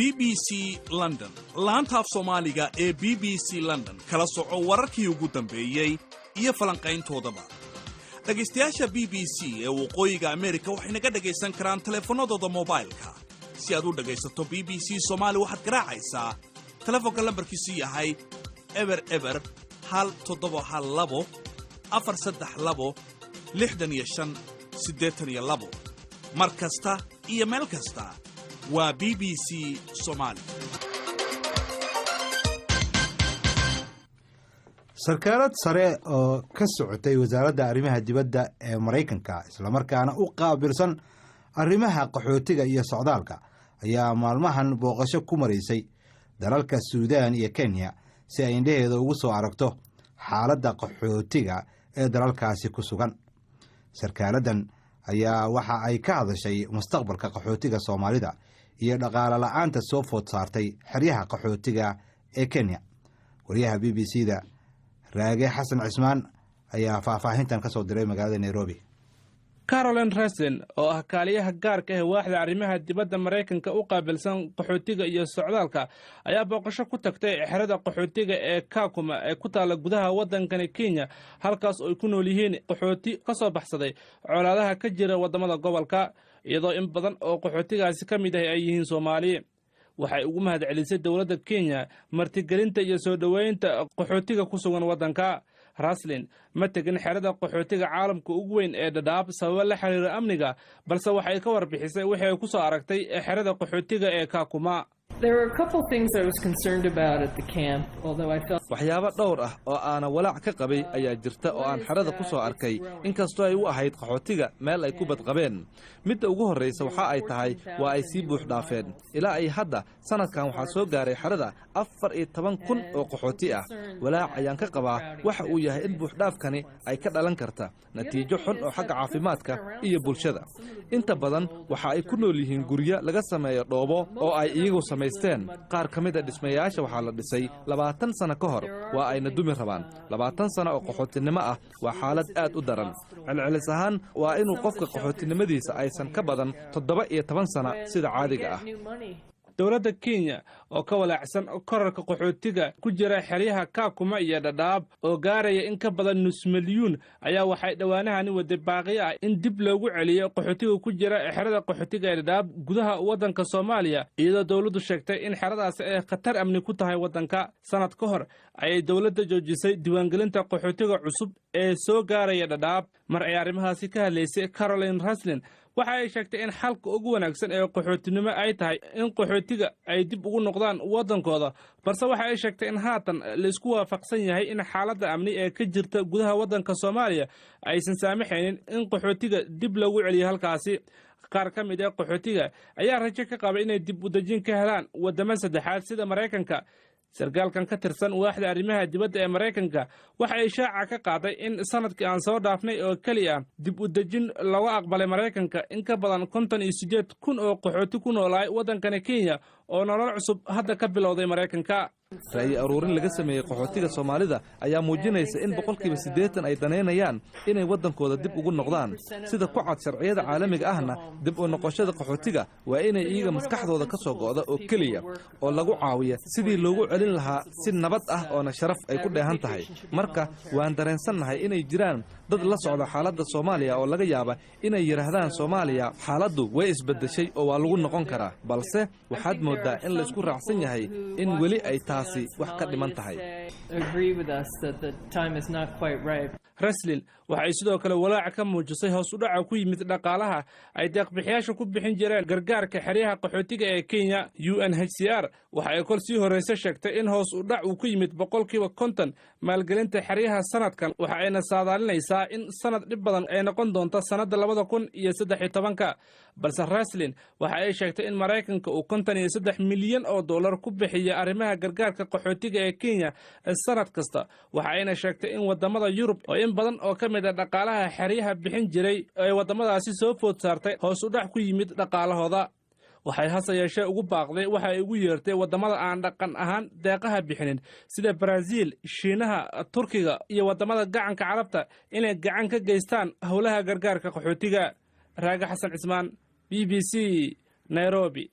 BBC London, laanta af Soomaaliga ee BBC London kala soco wararkii ugu dambeeyay iyo falanqayntoodaba. Dhagaystayaasha BBC ee waqooyiga Amerika waxay naga dhagaysan karaan telefoonadooda mobilka. Si aad u dhagaysato BBC Soomaali waxaad garaacaysaa telefoonka lambarkiisu yahay eber hal 712 432 65 mar kasta iyo meel kasta. waa BBC Soomaali. sarkaalad sare oo ka socotay wasaaradda arrimaha dibadda ee Mareykanka isla markaana u qaabilsan arrimaha qaxootiga iyo socdaalka ayaa maalmahan booqasho ku mareysay dalalka Suudaan iyo Kenya si ay indhaheeda ugu soo aragto xaaladda qaxootiga ee dalalkaasi ku sugan. sarkaaladan ayaa waxa ay ka hadashay mustaqbalka qaxootiga Soomaalida iyo dhaqaale la'aanta soo food saartay xeryaha qaxootiga ee Kenya. wariyaha BBC-da Raage Xasan Cismaan ayaa faahfaahintan ka soo diray magaalada Nairobi. Caroline Raslin oo ah kaaliyaha gaarka ah waaxda arrimaha dibadda Mareykanka u qaabilsan qaxootiga iyo socdaalka ayaa booqasho ku tagtay xerada qaxootiga ee Kakuma ee ku taala gudaha waddanka Kenya, halkaas oo ay ku nool yihiin qaxooti ka soo baxsaday colaadaha ka jira wadamada gobolka, iyadoo in badan oo qaxootigaasi ka mid ah ay yihiin Soomaali. waxay ugu mahadcelisay dawladda Kenya martigelinta iyo soo dhaweynta qaxootiga ku sugan waddanka. Raslin ma tegin xerada qaxootiga caalamka ugu weyn ee Dadaab sabab la xiriira amniga, balse waxay ka warbixisay wixii ay ku soo aragtay xerada qaxootiga ee Kakuma. waxyaabo dhowr ah oo aan walaac ka qabay ayaa jirta oo aan xerada ku soo arkay, inkastoo ay u ahayd qaxootiga meel ay ku badqabeen. midda ugu horreysa waxa ay tahay waa ay sii buux dhaafeen. ilaa ay hadda sanadkan waxaa soo gaaray xerada 14,000 oo qaxooti ah. walaac ayaan ka qabaa waxa uu yahay in buuxdhaafkani ay ka dhalan karta natiijo xun oo xagga caafimaadka iyo bulshada. inta badan waxa ay ku nool yihiin guryo laga sameeyo dhoobo oo ay iyagu samaysteen. qaar ka mid a dhismayaasha waxaa la dhisay 20 sano ka hor, waa ayna dumi rabaan. 20 sano oo qaxootinimo ah waa xaalad aad u daran. celcelis ahaan waa inuu qofka qaxootinimadiisa aysan ka badan 17 sano sida caadiga ah. dawladda Kenya oo ka walaacsan korarka qaxootiga ku jira xeryaha Kakuma iyo Dadaab oo gaaraya in ka badan nus milyuun ayaa waxay dhawaanahani wada baaqi ah in dib loogu celiyo qaxootiga ku jira xerada qaxootiga ee Dadaab gudaha waddanka Soomaaliya, iyadoo dawladdu sheegtay in xeradaasi ay khatar amni ku tahay waddanka. sanad ka hor ayay dawladda joojisay diiwaangelinta qaxootiga cusub ee soo gaaraya Dadaab. mar ay arrimahaasi ka hadlaysay Caroline Raslin waxa ay sheegtay in xalka ugu wanaagsan ee qaxootinimo ay tahay in qaxootiga ay dib ugu noqdaan waddankooda, balse waxa ay sheegtay in haatan la isku waafaqsan yahay in xaaladda amni ee ka jirta gudaha waddanka Soomaaliya aysan saamaxaynin in qaxootiga dib loogu celiyo halkaasi. qaar ka mid ah qaxootiga ayaa rajo ka qabay inay dib u dejin ka helaan wadamo saddexaad sida Mareykanka. sarkaalkan ka tirsan waaxda arrimaha dibadda ee Mareykanka waxa ay shaaca ka qaaday in sanadkii aan soo dhaafnay oo kaliya dib u dejin lagu aqbalay Mareykanka in ka badan 58,000 oo qaxooti ku noolay waddanka Kenya oo nolol cusub hadda ka bilowday Mareykanka. ra'yi aruurin laga sameeyay qaxootiga Soomaalida ayaa muujinaysa in 80% ay daneynayaan inay waddankooda dib ugu noqdaan. sida ku cad sharciyada caalamiga ahna, dib u noqoshada qaxootiga waa inay iyaga maskaxdooda ka soo go'do oo kaliya oo lagu caawiyo sidii loogu celin lahaa si nabad ah oo sharaf ay ku dheehan tahay. marka waan dareensannahay inay jiraan dad la socda xaaladda Soomaaliya oo laga yaaba inay yiraahdaan Soomaaliya xaaladdu way isbedeshay oo waa lagu noqon karaa, balse waxaad moodaa in la isku raacsan yahay in weli ay taasi wax ka dhiman tahay. Raslin waxay sidoo kale walaac ka muujisay hoos u dhaca ku yimid dhaqaalaha ay deeq-bixiyaashu ku bixin jireen gargaarka xeryaha qaxootiga ee Kenya. UNHCR waxa ay kol sii horeysa sheegtay in hoos u dhac uu ku yimid 50% maalgelinta xeryaha sanadkan, waxa ayna saadaalinaysaa in sanad dhib badan ay noqon doonto sanadda 2013. balse Raslin waxa ay sheegtay in Mareykanka uu 53 milyan oo dollar ku bixiyo arrimaha gargaarka qaxootiga ee Kenya sanad kasta. waxa ayna sheegtay in wadamada Yurub oo in badan oo ka mid ah dhaqaalaha xeryaha bixin jiray ay wadamadaasi soo food saartay hoos u dhac ku yimid dhaqaalahooda. waxay hase yeeshee ugu baaqday waxa ay ugu yeertay wadamada aan dhaqan ahaan deeqaha bixinin sida Brazil, Shiinaha, Turkiga iyo wadamada gacanka Carabta inay gacan ka geystaan howlaha gargaarka qaxootiga. Raage Xasan Cismaan, BBC, Nairobi.